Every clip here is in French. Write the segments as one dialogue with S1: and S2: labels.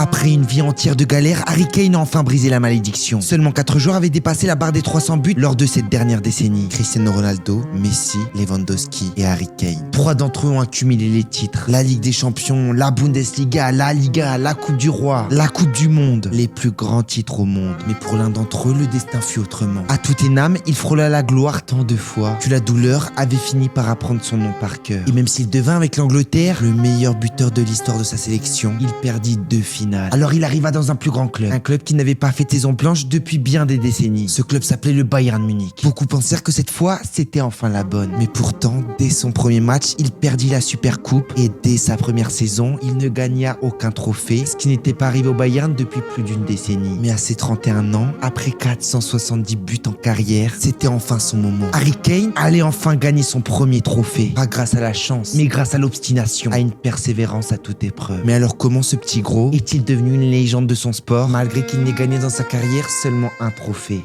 S1: Après une vie entière de galère, Harry Kane a enfin brisé la malédiction. Seulement 4 joueurs avaient dépassé la barre des 300 buts lors de cette dernière décennie. Cristiano Ronaldo, Messi, Lewandowski et Harry Kane. 3 d'entre eux ont accumulé les titres. La Ligue des Champions, la Bundesliga, la Liga, la Coupe du Roi, la Coupe du Monde. Les plus grands titres au monde. Mais pour l'un d'entre eux, le destin fut autrement. À Tottenham, il frôla la gloire tant de fois que la douleur avait fini par apprendre son nom par cœur. Et même s'il devint avec l'Angleterre le meilleur buteur de l'histoire de sa sélection, il perdit 2 finales. Alors il arriva dans un plus grand club. Un club qui n'avait pas fait saison blanche depuis bien des décennies. Ce club s'appelait le Bayern Munich. Beaucoup pensèrent que cette fois, c'était enfin la bonne. Mais pourtant, dès son premier match, il perdit la Super Coupe et dès sa première saison, il ne gagna aucun trophée, ce qui n'était pas arrivé au Bayern depuis plus d'une décennie. Mais à ses 31 ans, après 470 buts en carrière, c'était enfin son moment. Harry Kane allait enfin gagner son premier trophée. Pas grâce à la chance, mais grâce à l'obstination, à une persévérance à toute épreuve. Mais alors comment ce petit gros est-il devenu une légende de son sport, malgré qu'il n'ait gagné dans sa carrière seulement un trophée?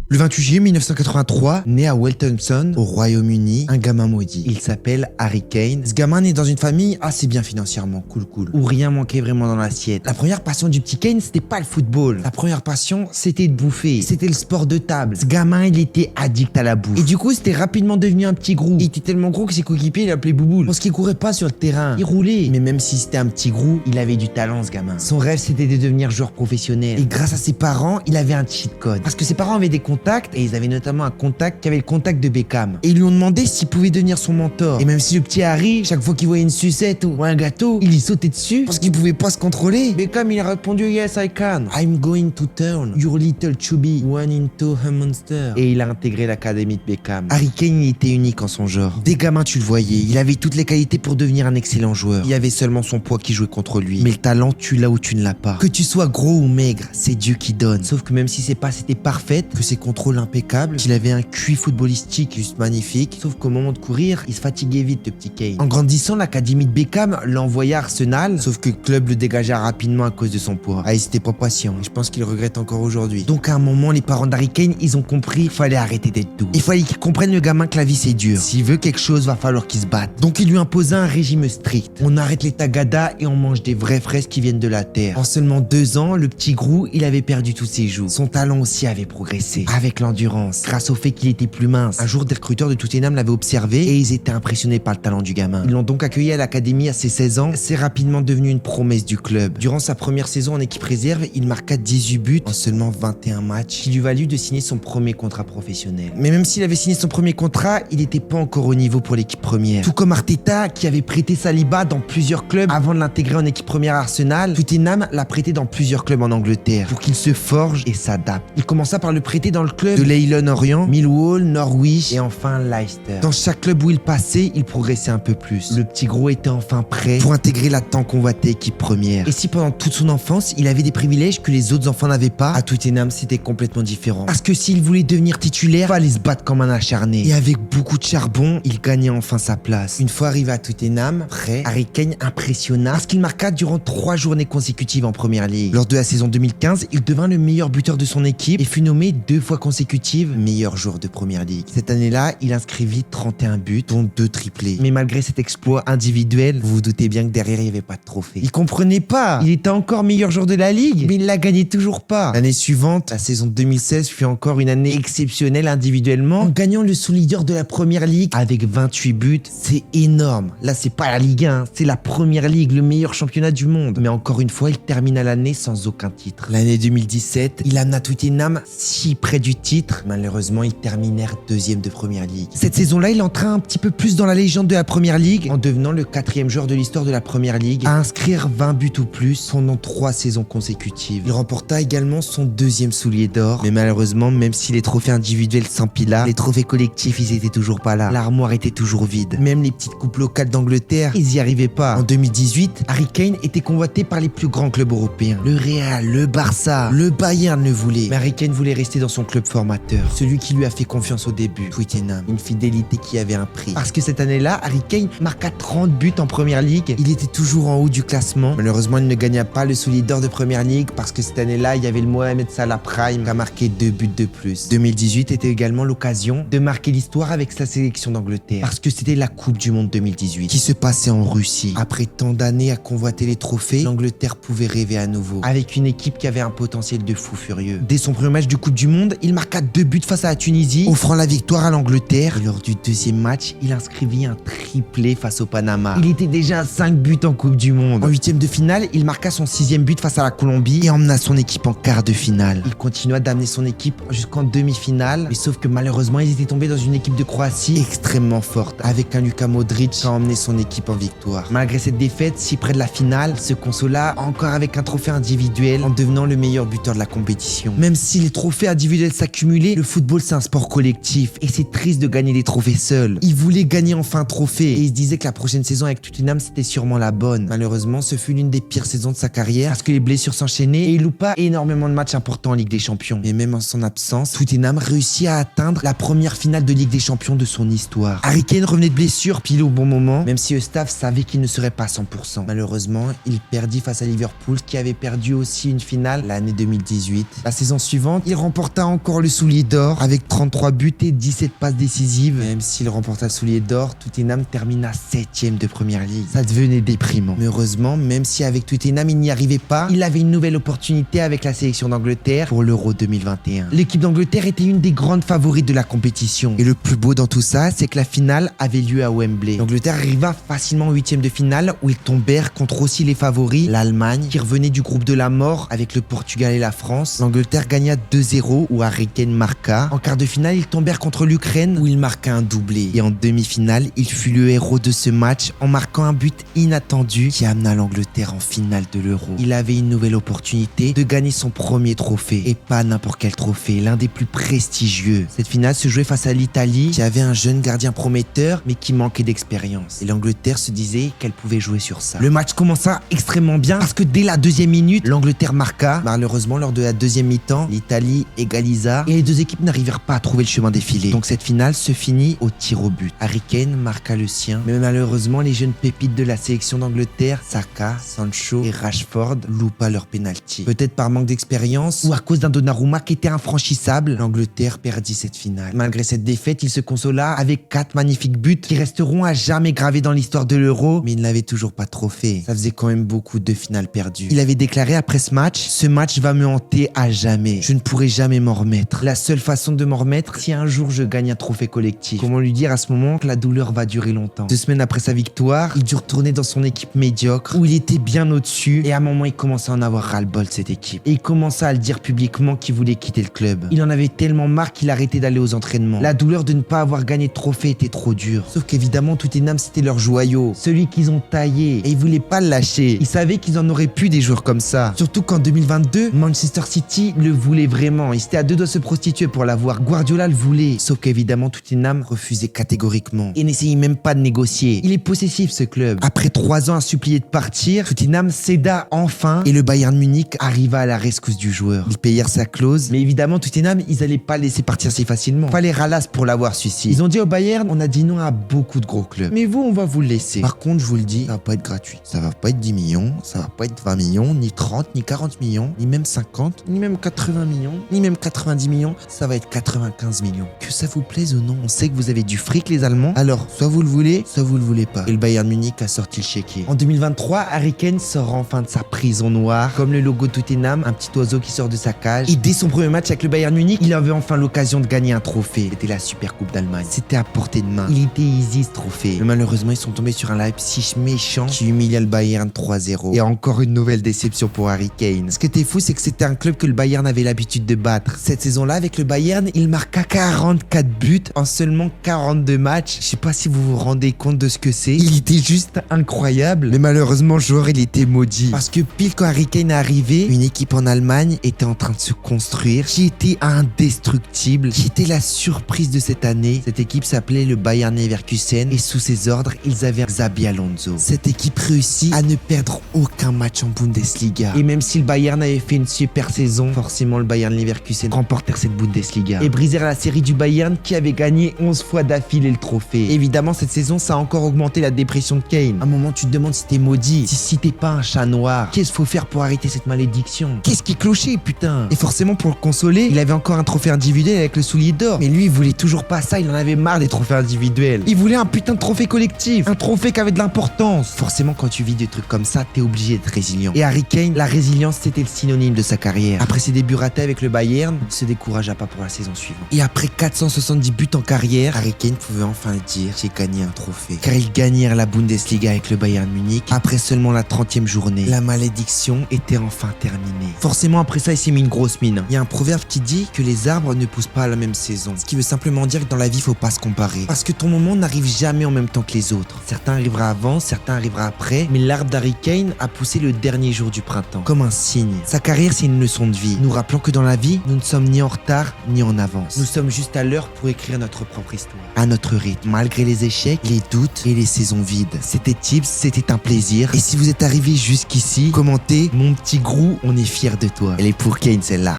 S1: Le 28 juillet 1983, né à Welton, au Royaume-Uni, un gamin maudit. Il s'appelle Harry Kane. Ce gamin naît dans une famille assez bien financièrement, cool, où rien manquait vraiment dans l'assiette. La première passion du petit Kane, c'était pas le football. La première passion, c'était de bouffer. C'était le sport de table. Ce gamin, il était addict à la bouffe. Et du coup, c'était rapidement devenu un petit gros. Il était tellement gros que ses coéquipiers l'appelaient Bouboule. Parce qu'il courait pas sur le terrain. Il roulait. Mais même si c'était un petit gros, il avait du talent, ce gamin. Son rêve, c'était de devenir joueur professionnel. Et grâce à ses parents, il avait un cheat code. Parce que ses parents avaient des contacts et ils avaient notamment un contact qui avait le contact de Beckham. Et ils lui ont demandé s'il pouvait devenir son mentor. Et même si le petit Harry, chaque fois qu'il voyait une sucette ou un gâteau, il y sautait dessus parce qu'il pouvait pas se contrôler. Beckham, il a répondu Yes, I can. I'm going to turn your little chubby one into a monster. Et il a intégré l'académie de Beckham. Harry Kane, il était unique en son genre. Dès gamin, tu le voyais. Il avait toutes les qualités pour devenir un excellent joueur. Il y avait seulement son poids qui jouait contre lui. Mais le talent, tu l'as ou tu ne l'as pas. Que tu sois gros ou maigre, c'est Dieu qui donne. Sauf que même si ses passes étaient parfaites, que ses contrôles impeccable, qu'il avait un QI footballistique juste magnifique, sauf qu'au moment de courir, il se fatiguait vite, le petit Kane. En grandissant, l'académie de Beckham l'envoya à Arsenal, sauf que le club le dégagea rapidement à cause de son poids. Ah, il était pas patient, et je pense qu'il regrette encore aujourd'hui. Donc à un moment, les parents d'Harry Kane, ils ont compris qu'il fallait arrêter d'être doux. Il fallait qu'ils comprennent le gamin que la vie c'est dur. S'il veut quelque chose, va falloir qu'il se batte. Donc il lui imposa un régime strict. On arrête les tagadas et on mange des vraies fraises qui viennent de la terre. En seulement 2 ans, le petit Grou, il avait perdu tous ses joues. Son talent aussi avait progressé. Avec l'endurance, grâce au fait qu'il était plus mince. Un jour, des recruteurs de Tottenham l'avaient observé et ils étaient impressionnés par le talent du gamin. Ils l'ont donc accueilli à l'académie à ses 16 ans. C'est rapidement devenu une promesse du club. Durant sa première saison en équipe réserve, il marqua 18 buts en seulement 21 matchs, qui lui valut de signer son premier contrat professionnel. Mais même s'il avait signé son premier contrat, il n'était pas encore au niveau pour l'équipe première. Tout comme Arteta, qui avait prêté Saliba dans plusieurs clubs avant de l'intégrer en équipe première à Arsenal, Tottenham l'a prêté dans plusieurs clubs en Angleterre pour qu'il se forge et s'adapte. Il commença par le prêter dans le club de Leyton Orient, Millwall, Norwich et enfin Leicester. Dans chaque club où il passait, il progressait un peu plus. Le petit gros était enfin prêt pour intégrer la tant convoitée équipe première. Et si pendant toute son enfance, il avait des privilèges que les autres enfants n'avaient pas, à Tottenham c'était complètement différent. Parce que s'il voulait devenir titulaire, il fallait se battre comme un acharné. Et avec beaucoup de charbon, il gagnait enfin sa place. Une fois arrivé à Tottenham, prêt, Harry Kane impressionna parce qu'il marqua durant 3 journées consécutives en première ligue. Lors de la saison 2015, il devint le meilleur buteur de son équipe et fut nommé 2 fois consécutive meilleur joueur de première ligue. Cette année-là, il inscrivit 31 buts, dont 2 triplés. Mais malgré cet exploit individuel, vous vous doutez bien que derrière, il n'y avait pas de trophée. Il comprenait pas. Il était encore meilleur joueur de la ligue, mais il la gagnait toujours pas. L'année suivante, la saison 2016 fut encore une année exceptionnelle individuellement, en gagnant le sous-leader de la première ligue avec 28 buts. C'est énorme. Là, c'est pas la Ligue 1, c'est la première ligue, le meilleur championnat du monde. Mais encore une fois, il termina l'année sans aucun titre. L'année 2017, il amena Tottenham si près du titre. Malheureusement, ils terminèrent 2e de première ligue. Cette saison-là, il entra un petit peu plus dans la légende de la première ligue en devenant le 4e joueur de l'histoire de la première ligue à inscrire 20 buts ou plus pendant 3 saisons consécutives. Il remporta également son 2e soulier d'or. Mais malheureusement, même si les trophées individuels s'empilaient, les trophées collectifs, ils étaient toujours pas là. L'armoire était toujours vide. Même les petites coupes locales d'Angleterre, ils y arrivaient pas. En 2018, Harry Kane était convoité par les plus grands clubs européens. Le Real, le Barça, le Bayern le voulaient. Mais Harry Kane voulait rester dans son club club formateur, celui qui lui a fait confiance au début, Twickenham. Une fidélité qui avait un prix. Parce que cette année-là, Harry Kane marqua 30 buts en Première Ligue. Il était toujours en haut du classement. Malheureusement, il ne gagna pas le soulier d'or de Première Ligue parce que cette année-là, il y avait le Mohamed Salah Prime qui a marqué 2 buts de plus. 2018 était également l'occasion de marquer l'histoire avec sa sélection d'Angleterre parce que c'était la Coupe du Monde 2018 qui se passait en Russie. Après tant d'années à convoiter les trophées, l'Angleterre pouvait rêver à nouveau avec une équipe qui avait un potentiel de fou furieux. Dès son premier match de Coupe du Monde, il marqua 2 buts face à la Tunisie, offrant la victoire à l'Angleterre. Et lors du deuxième match, il inscrivit un triplé face au Panama. Il était déjà à 5 buts en Coupe du Monde. En huitième de finale, il marqua son 6e but face à la Colombie et emmena son équipe en quart de finale. Il continua d'amener son équipe jusqu'en demi-finale, mais sauf que malheureusement, ils étaient tombés dans une équipe de Croatie extrêmement forte, avec un Luka Modric qui a emmené son équipe en victoire. Malgré cette défaite, si près de la finale, il se consola encore avec un trophée individuel en devenant le meilleur buteur de la compétition. Même si les trophées individuels s'accumulaient, le football c'est un sport collectif et c'est triste de gagner des trophées seuls. Il voulait gagner enfin un trophée et il se disait que la prochaine saison avec Tottenham c'était sûrement la bonne. Malheureusement, ce fut l'une des pires saisons de sa carrière parce que les blessures s'enchaînaient et il loupa énormément de matchs importants en Ligue des Champions. Et même en son absence, Tottenham réussit à atteindre la première finale de Ligue des Champions de son histoire. Harry Kane revenait de blessure pile au bon moment, même si le staff savait qu'il ne serait pas 100%. Malheureusement, il perdit face à Liverpool qui avait perdu aussi une finale l'année 2018. La saison suivante, il remporta encore le soulier d'or avec 33 buts et 17 passes décisives. Même s'il remporta le soulier d'or, Tottenham termina 7e de Première Ligue. Ça devenait déprimant. Mais heureusement, même si avec Tottenham il n'y arrivait pas, il avait une nouvelle opportunité avec la sélection d'Angleterre pour l'Euro 2021. L'équipe d'Angleterre était une des grandes favorites de la compétition. Et le plus beau dans tout ça, c'est que la finale avait lieu à Wembley. L'Angleterre arriva facilement en 8e de finale où ils tombèrent contre aussi les favoris, l'Allemagne, qui revenait du groupe de la mort avec le Portugal et la France. L'Angleterre gagna 2-0 où Harry Kane marqua. En quart de finale, ils tombèrent contre l'Ukraine où il marqua un doublé. Et en demi-finale, il fut le héros de ce match en marquant un but inattendu qui amena l'Angleterre en finale de l'Euro. Il avait une nouvelle opportunité de gagner son premier trophée. Et pas n'importe quel trophée, l'un des plus prestigieux. Cette finale se jouait face à l'Italie qui avait un jeune gardien prometteur mais qui manquait d'expérience. Et l'Angleterre se disait qu'elle pouvait jouer sur ça. Le match commença extrêmement bien parce que dès la deuxième minute, l'Angleterre marqua. Malheureusement, lors de la deuxième mi-temps, l'Italie égalisa et les deux équipes n'arrivèrent pas à trouver le chemin défilé. Donc cette finale se finit au tir au but. Harry Kane marqua le sien, mais malheureusement, les jeunes pépites de la sélection d'Angleterre, Saka, Sancho et Rashford, loupa leur penalty. Peut-être par manque d'expérience ou à cause d'un Donnarumma qui était infranchissable, l'Angleterre perdit cette finale. Malgré cette défaite, il se consola avec 4 magnifiques buts qui resteront à jamais gravés dans l'histoire de l'Euro, mais il n'avait toujours pas de trophée. Ça faisait quand même beaucoup de finales perdues. Il avait déclaré après ce match va me hanter à jamais. Je ne pourrai jamais m'en remettre. La seule façon de m'en remettre, si un jour je gagne un trophée collectif. Comment lui dire à ce moment que la douleur va durer longtemps. 2 semaines après sa victoire, il dut retourner dans son équipe médiocre où il était bien au-dessus et à un moment il commença à en avoir ras-le-bol de cette équipe. Et il commença à le dire publiquement qu'il voulait quitter le club. Il en avait tellement marre qu'il arrêtait d'aller aux entraînements. La douleur de ne pas avoir gagné de trophée était trop dure. Sauf qu'évidemment Tottenham c'était leur joyau, celui qu'ils ont taillé et ils voulaient pas le lâcher. Ils savaient qu'ils en auraient plus des joueurs comme ça. Surtout qu'en 2022, Manchester City le voulait vraiment. Ils étaient à 2 doigts de se prostituer pour l'avoir. Guardiola le voulait. Sauf qu'évidemment Tottenham refusait catégoriquement et n'essayait même pas de négocier. Il est possessif ce club. Après 3 ans à supplier de partir, Tottenham céda enfin et le Bayern Munich arriva à la rescousse du joueur. Ils payèrent sa clause, mais évidemment Tottenham, ils allaient pas le laisser partir si facilement. Fallait ralasse pour l'avoir celui-ci. Ils ont dit au Bayern, on a dit non à beaucoup de gros clubs. Mais vous, on va vous le laisser. Par contre, je vous le dis, ça va pas être gratuit. Ça va pas être 10 millions, ça va pas être 20 millions, ni 30, ni 40 millions, ni même 50, ni même 80 millions, ni même 90 millions. Ça va être 95 millions. Que ça vous plaise ou non, on sait que vous avez du fric les Allemands. Alors, soit vous le voulez, soit vous le voulez pas. Et le Bayern Munich a sorti le chéquier. En 2023, Harry Kane sort enfin de sa prison noire, comme le logo de Tottenham, un petit oiseau qui sort de sa cage. Et dès son premier match avec le Bayern Munich, il avait enfin l'occasion de gagner un trophée. C'était la Super Coupe d'Allemagne. C'était à portée de main. Il était easy ce trophée. Mais malheureusement, ils sont tombés sur un Leipzig méchant qui humilia le Bayern 3-0. Et encore une nouvelle déception pour Harry Kane. Ce qui était fou, c'est que c'était un club que le Bayern avait l'habitude de battre. Cette saison-là, avec le Bayern, il marqua 44 buts en seulement 42 matchs. Je sais pas si vous vous rendez compte de ce que c'est. Il était juste incroyable. Mais malheureusement, le joueur, il était maudit. Parce que pile quand Harry Kane est arrivé, une équipe en Allemagne était en train de se construire, qui était indestructible, qui était la surprise de cette année. Cette équipe s'appelait le Bayern Leverkusen et sous ses ordres, ils avaient Xabi Alonso. Cette équipe réussit à ne perdre aucun match en Bundesliga. Et même si le Bayern avait fait une super saison, forcément le Bayern Leverkusen remportèrent cette Bundesliga et brisèrent la série du Bayern qui avait gagné 11 fois d'affilée le trophée. Évidemment, cette saison, ça a encore augmenté la dépression de Kane. À un moment, tu te demandes si t'es maudit, si t'es pas un chat noir. Qu'est-ce qu'il faut faire pour arrêter cette malédiction? Qu'est-ce qui clochait, putain? Et forcément, pour le consoler, il avait encore un trophée individuel avec le soulier d'or. Mais lui, il voulait toujours pas ça, il en avait marre des trophées individuels. Il voulait un putain de trophée collectif, un trophée qui avait de l'importance. Forcément, quand tu vis des trucs comme ça, t'es obligé d'être résilient. Et Harry Kane, la résilience, c'était le synonyme de sa carrière. Après ses débuts ratés avec le Bayern, il se découragea pas pour la saison suivante. Et après 470 buts en carrière, Harry Kane pouvait enfin le dire, j'ai gagné un trophée. Car ils gagnèrent la Bundesliga avec le Bayern Munich après seulement la 30e journée. La malédiction était enfin terminée. Forcément, après ça, il s'est mis une grosse mine. Il y a un proverbe qui dit que les arbres ne poussent pas à la même saison. Ce qui veut simplement dire que dans la vie, faut pas se comparer. Parce que ton moment n'arrive jamais en même temps que les autres. Certains arrivera avant, certains arrivera après, mais l'arbre d'Harry Kane a poussé le dernier jour du printemps, comme un signe. Sa carrière, c'est une leçon de vie, nous rappelant que dans la vie, nous ne sommes ni en retard, ni en avance. Nous sommes juste à l'heure pour écrire notre propre histoire, à notre rythme, malgré les échecs, les doutes et les saisons vides. C'était Tibbs, c'était un plaisir. Et si vous êtes arrivé jusqu'ici, commentez, mon petit Grou, on est fiers de toi. Elle est pour Kane celle-là.